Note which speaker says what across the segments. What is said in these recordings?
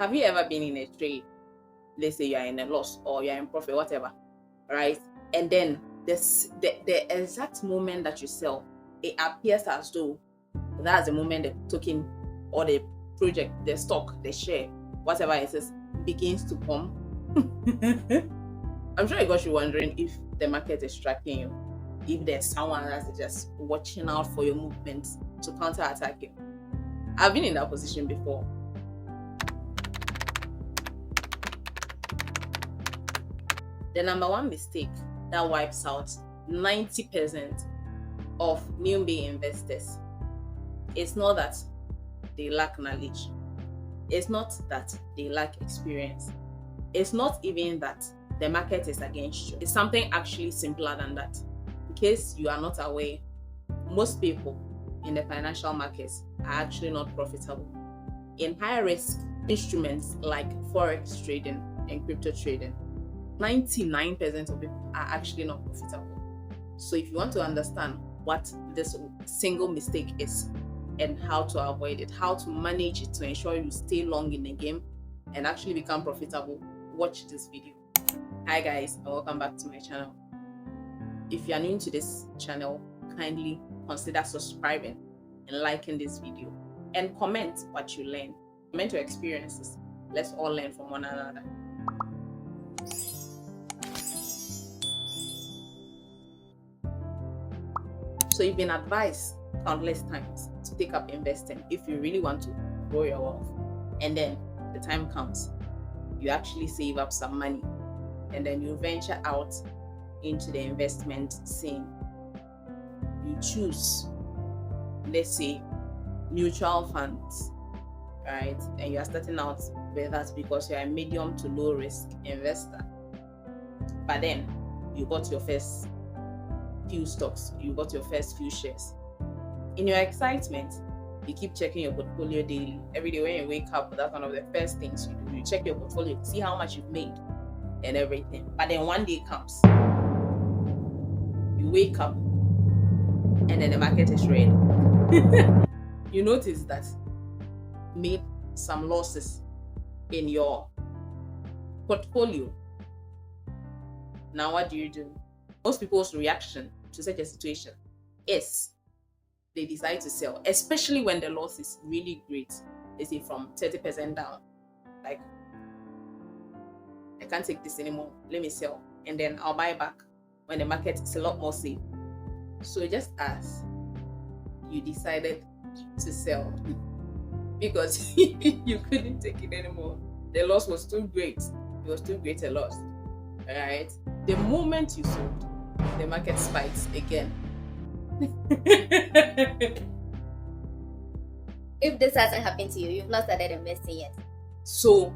Speaker 1: Have you ever been in a trade? Let's say you are in a loss or you are in profit, whatever, right? And then the exact moment that you sell, it appears as though that's the moment the token or the project, the stock, the share, whatever it is, begins to come. I'm sure you got you wondering if the market is tracking you, if there's someone that's just watching out for your movements to counterattack you. I've been in that position before. The number one mistake that wipes out 90% of newbie investors is not that they lack knowledge. It's not that they lack experience. It's not even that the market is against you. It's something actually simpler than that. In case you are not aware, most people in the financial markets are actually not profitable. In high risk instruments like forex trading and crypto trading, 99% of people are actually not profitable. So if you want to understand what this single mistake is and how to avoid it, how to manage it to ensure you stay long in the game and actually become profitable, watch this video. Hi guys, and welcome back to my channel. If you are new to this channel, kindly consider subscribing and liking this video and comment what you learn. Comment your experiences. Let's all learn from one another. So you've been advised countless times to take up investing if you really want to grow your wealth. And then the time comes, you actually save up some money and then you venture out into the investment scene. You choose, let's say, mutual funds, right? And you are starting out with that because you're a medium to low risk investor. But then you got your first few stocks, you got your first few shares. In your excitement, you keep checking your portfolio daily. Every day when you wake up, that's one of the first things you do. You check your portfolio, see how much you've made and everything. But then one day comes, you wake up and then the market is red. You notice that you made some losses in your portfolio. Now what do? Most people's reaction to such a situation is they decide to sell, especially when the loss is really great. They say from 30% down, like, I can't take this anymore, let me sell, and then I'll buy back when the market is a lot more safe. So just as you decided to sell because you couldn't take it anymore, the loss was too great, it was too great a loss, all right? The moment you sold, the market spikes again.
Speaker 2: If this hasn't happened to you, you've not started investing yet.
Speaker 1: So,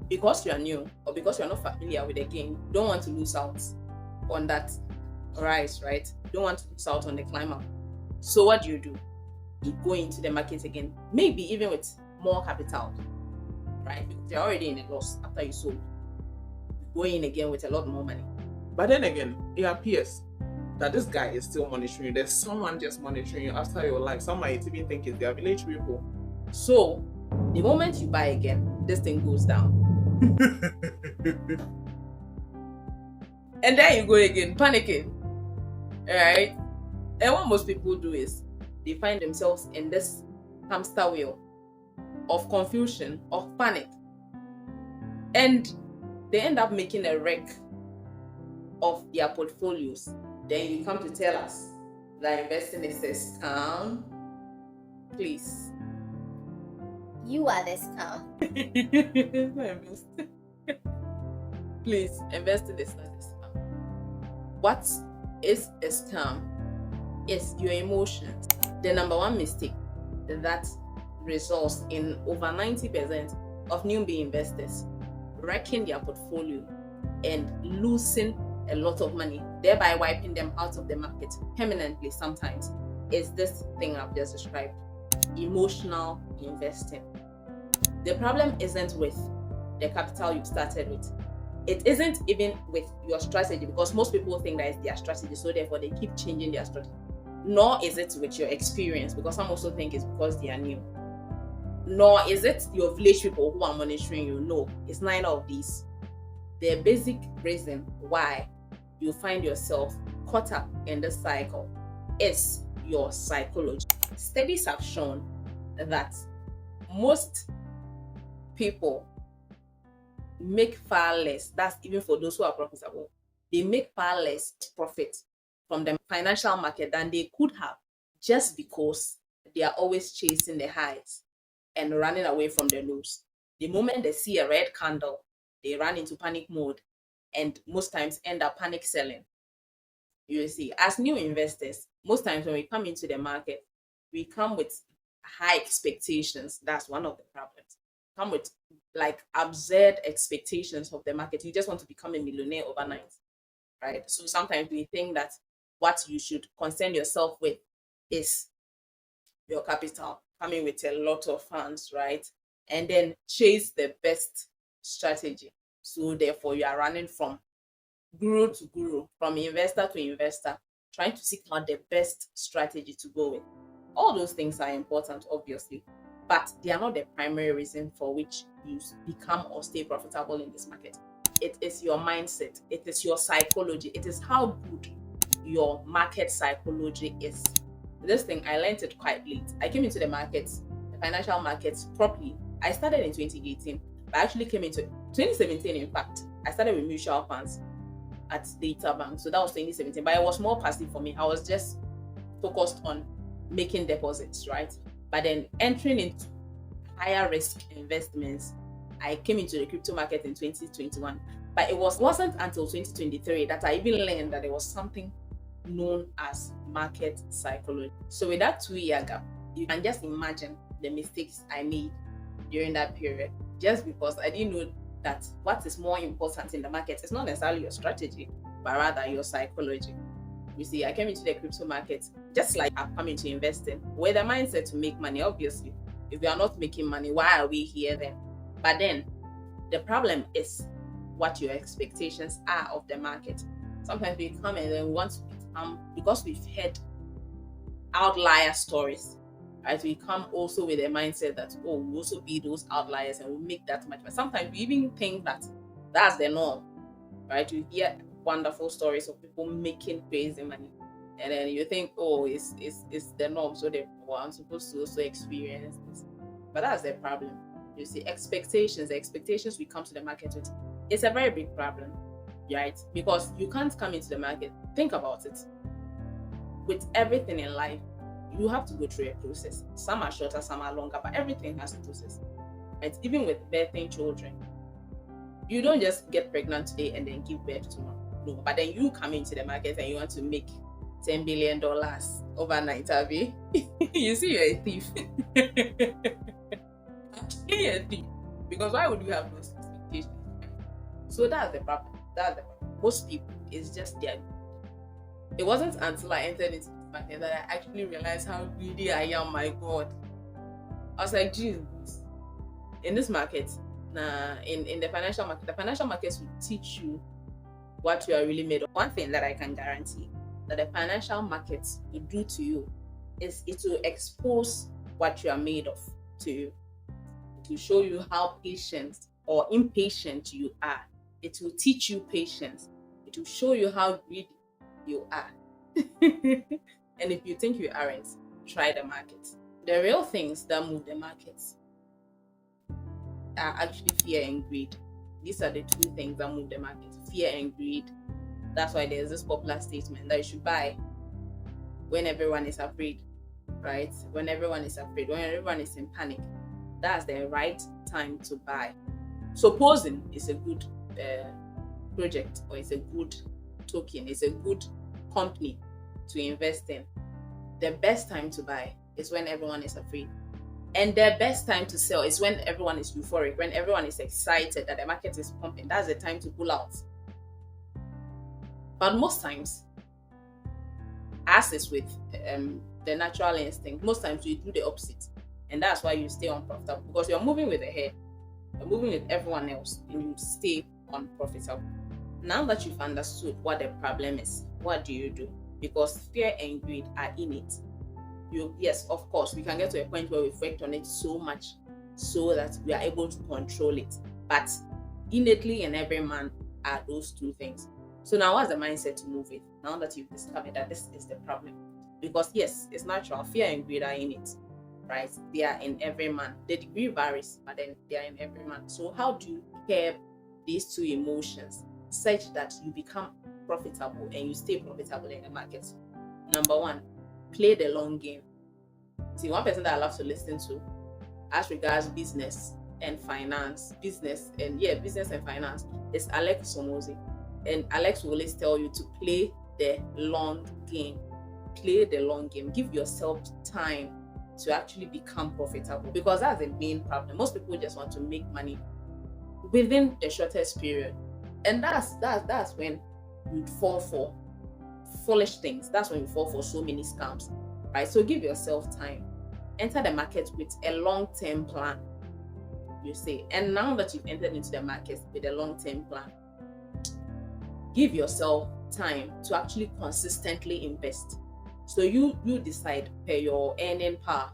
Speaker 1: because you are new or because you are not familiar with the game, you don't want to lose out on that rise, right? You don't want to lose out on the climb up. So what do? You go into the market again, maybe even with more capital, right? Because you're already in a loss after you sold. You go in again with a lot more money.
Speaker 3: But then again, it appears that this guy is still monitoring you. There's someone just monitoring you after your life. Some might even think it's their village people.
Speaker 1: So, the moment you buy again, this thing goes down. And then you go again, panicking. Alright? And what most people do is they find themselves in this hamster wheel of confusion, of panic. And they end up making a wreck of their portfolios. Then you come to tell us that investing is a scam. Please.
Speaker 2: You are the scam.
Speaker 1: Please, investing is not a scam. What is a scam is your emotions. The number one mistake that results in over 90% of newbie investors wrecking their portfolio and losing a lot of money, thereby wiping them out of the market permanently sometimes, is this thing I've just described: emotional investing. The problem isn't with the capital you started with. It isn't even with your strategy, because most people think that it's their strategy, so therefore they keep changing their strategy. Nor is it with your experience, because some also think it's because they are new. nor is it your village people who are monitoring you. No, it's neither of these. The basic reason why you find yourself caught up in this cycle is your psychology. Studies have shown that most people make far less. That's even for those who are profitable. They make far less profit from the financial market than they could have, just because they are always chasing the highs and running away from the lows. The moment they see a red candle, they run into panic mode and most times end up panic selling. You see, as new investors, most times when we come into the market, we come with high expectations. That's one of the problems. Come with like absurd expectations of the market. You just want to become a millionaire overnight, right? So sometimes we think that what you should concern yourself with is your capital, coming with a lot of funds, right? And then chase the best strategy. So therefore, you are running from guru to guru, from investor to investor, trying to seek out the best strategy to go with. All those things are important, obviously, but they are not the primary reason for which you become or stay profitable in this market. It is your mindset, it is your psychology, it is how good your market psychology is. This thing, I learned it quite late. I came into the markets, the financial markets, properly. I started in 2018, but I actually came into 2017. In fact, I started with mutual funds at Data Bank. So that was 2017, but it was more passive for me. I was just focused on making deposits, right? But then entering into higher risk investments, I came into the crypto market in 2021. But it wasn't until 2023 that I even learned that there was something known as market psychology. So with that 2-year gap, you can just imagine the mistakes I made during that period, just because I didn't know that what is more important in the market is not necessarily your strategy, but rather your psychology. You see, I came into the crypto market just like I've come into investing with a mindset to make money. Obviously, if we are not making money, why are we here then? But then the problem is what your expectations are of the market. Sometimes we come and then we want to become, because we've heard outlier stories, right? We come also with a mindset that, oh, we'll also be those outliers and we'll make that much. But sometimes we even think that that's the norm, right? We hear wonderful stories of people making crazy money, and then you think, oh, it's the norm, so therefore I'm supposed to also experience this. But that's the problem. You see, the expectations we come to the market with, it's a very big problem, right? Because you can't come into the market. Think about it. With everything in life, you have to go through a process. Some are shorter, some are longer, but everything has a process, right? Even with birthing children, you don't just get pregnant today and then give birth tomorrow. No, but then you come into the market and you want to make $10 billion overnight, Abby. You see, you're a thief. You're a thief. Because why would you have those expectations? So that's the problem. Most people, it's just their. It wasn't until I entered into this market that I actually realized how greedy I am. My God. I was like, Jesus. In this market, in the financial markets will teach you what you are really made of. One thing that I can guarantee that the financial markets will do to you is it will expose what you are made of to you. It will show you how patient or impatient you are. It will teach you patience. It will show you how greedy you are. And if you think you aren't, try the market. The real things that move the markets are actually fear and greed. These are the two things that move the market: fear and greed. That's why there's this popular statement that you should buy when everyone is afraid, right? When everyone is afraid, when everyone is in panic, that's the right time to buy. Supposing it's a good project, or it's a good token, it's a good company to invest in, the best time to buy is when everyone is afraid. And the best time to sell is when everyone is euphoric, when everyone is excited that the market is pumping. That's the time to pull out. But most times, as is with the natural instinct, most times you do the opposite. And that's why you stay unprofitable, because you're moving with the herd, you're moving with everyone else, and you stay unprofitable. Now that you've understood what the problem is, what do you do? Because fear and greed are in it. Yes, of course, we can get to a point where we reflect on it so much so that we are able to control it. But innately in every man are those two things. So now what's the mindset to move it? Now that you've discovered that this is the problem. Because yes, it's natural. Fear and greed are in it, right? They are in every man. The degree varies, but then they are in every man. So how do you curb these two emotions such that you become profitable and you stay profitable in the market? Number one, play the long game. See, one person that I love to listen to as regards business and finance, business and finance is Alex Somozi. And Alex will always tell you to play the long game. Play the long game. Give yourself time to actually become profitable, because that's the main problem. Most people just want to make money within the shortest period, and that's when you fall for foolish things. That's when you fall for so many scams, right? So give yourself time. Enter the market with a long-term plan, you see. And now that you've entered into the market with a long-term plan, give yourself time to actually consistently invest. So you decide per your earning power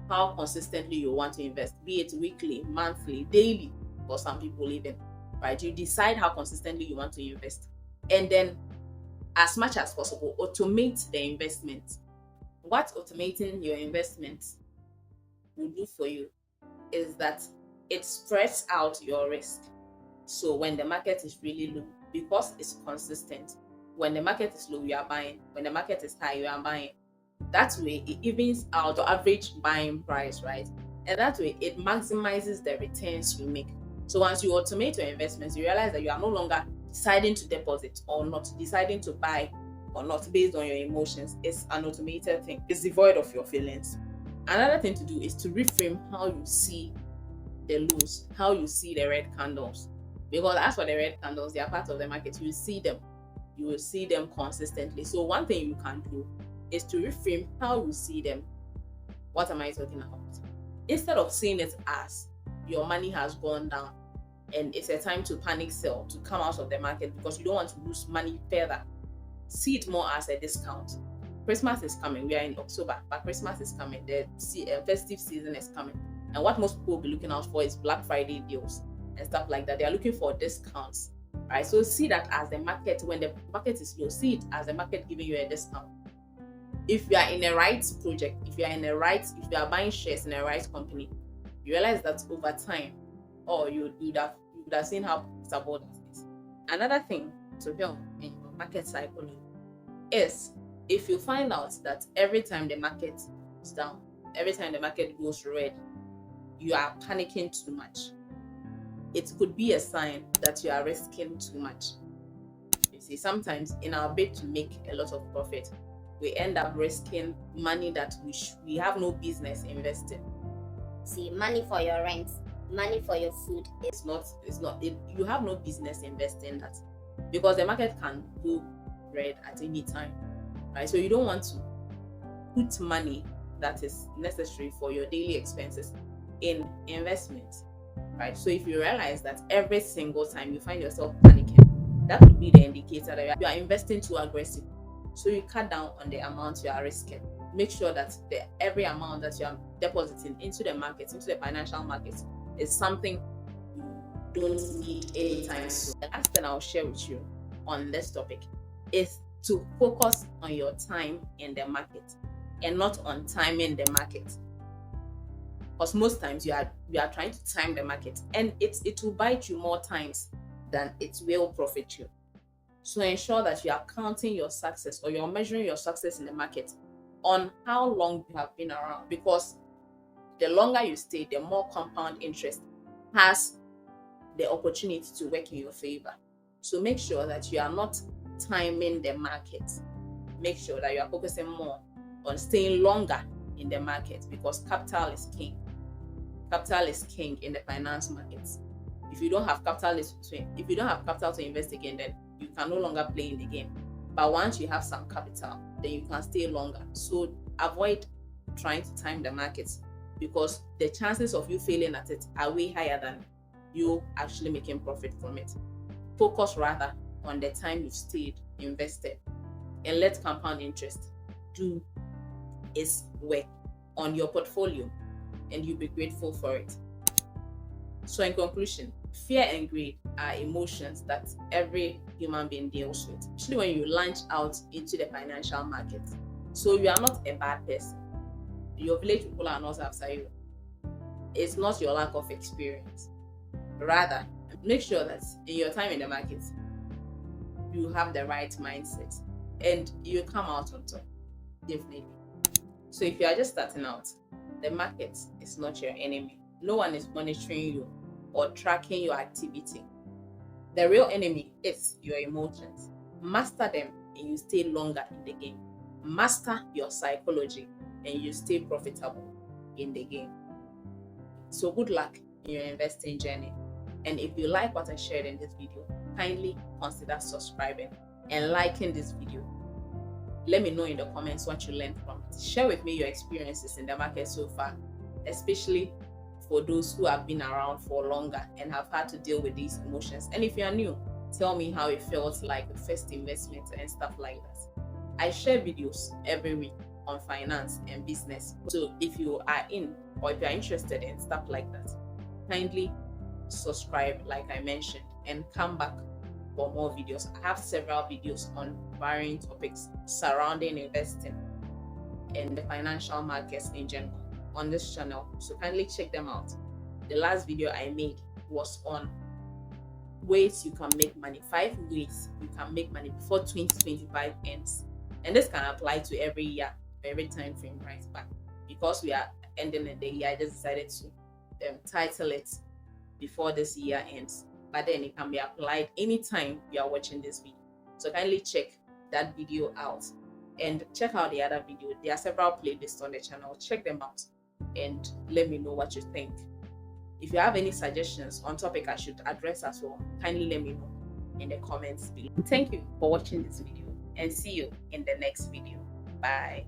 Speaker 1: how consistently you want to invest, be it weekly, monthly, daily, for some people even, right? You decide how consistently you want to invest, and then as much as possible automate the investment. What automating your investment will do for you is that it spreads out your risk. So when the market is really low, because it's consistent, when the market is low, you are buying. When the market is high, you are buying. That way, it evens out the average buying price, right? And that way, it maximizes the returns you make. So once you automate your investments, you realize that you are no longer deciding to deposit or not, deciding to buy or not based on your emotions. It's an automated thing. It's devoid of your feelings. Another thing to do is to reframe how you see the lows, how you see the red candles. Because as for the red candles, they are part of the market. You see them. You will see them consistently. So one thing you can do is to reframe how you see them. What am I talking about? Instead of seeing it as your money has gone down and it's a time to panic sell, to come out of the market because you don't want to lose money further, see it more as a discount. Christmas is coming. We are in October, but Christmas is coming. The festive season is coming. And what most people will be looking out for is Black Friday deals and stuff like that. They are looking for discounts, right? So see that as the market, when the market is low, see it as the market giving you a discount. If you are in a right project, if you are buying shares in a right company, you realize that over time, or you would have seen how profitable that is. Another thing to help in your market psychology is if you find out that every time the market is down, every time the market goes red, you are panicking too much. It could be a sign that you are risking too much. You see, sometimes in our bid to make a lot of profit, we end up risking money that we have no business investing.
Speaker 2: See, money for your rent, money for your food.
Speaker 1: You have no business investing that, because the market can go red at any time, right? So you don't want to put money that is necessary for your daily expenses in investments, right? So if you realize that every single time you find yourself panicking, that would be the indicator that you are investing too aggressively. So you cut down on the amount you are risking. Make sure that every amount that you are depositing into the market, into the financial market, is something you don't need anytime soon. The last thing I'll share with you on this topic is to focus on your time in the market and not on timing the market. Because most times you are trying to time the market, and it will bite you more times than it will profit you. So ensure that you are counting your success, or you're measuring your success in the market on how long you have been around, because the longer you stay, the more compound interest has the opportunity to work in your favor. So make sure that you are not timing the market. Make sure that you are focusing more on staying longer in the market, because capital is king. Capital is king in the finance markets. If you don't have capital to invest again, then you can no longer play in the game. But once you have some capital, then you can stay longer. So avoid trying to time the markets, because the chances of you failing at it are way higher than you actually making profit from it. Focus rather on the time you've stayed invested, and let compound interest do its work on your portfolio, and you'll be grateful for it. So in conclusion, fear and greed are emotions that every human being deals with, especially when you launch out into the financial market. So you are not a bad person. Your village people are not after you. It's not your lack of experience. Rather, make sure that in your time in the market, you have the right mindset and you come out on top, definitely. So if you are just starting out, the market is not your enemy. No one is monitoring you or tracking your activity. The real enemy is your emotions. Master them and you stay longer in the game. Master your psychology and you stay profitable in the game. So good luck in your investing journey. And if you like what I shared in this video, kindly consider subscribing and liking this video. Let me know in the comments what you learned from it. Share with me your experiences in the market so far, especially for those who have been around for longer and have had to deal with these emotions. And if you are new, tell me how it felt like the first investment and stuff like that. I share videos every week on finance and business. So if you are in or if you are interested in stuff like that, kindly subscribe like I mentioned and come back for more videos. I have several videos on varying topics surrounding investing and the financial markets in general on this channel, so kindly check them out. The last video I made was on ways you can make money, 5 ways you can make money before 2025 ends, and this can apply to every year, every time frame, right? But because we are ending in the year, I just decided to title it before this year ends, but then it can be applied anytime you are watching this video. So kindly check that video out and check out the other video. There are several playlists on the channel. Check them out and let me know what you think. If you have any suggestions on topic I should address as well, kindly let me know in the comments below. Thank you for watching this video and see you in the next video. Bye.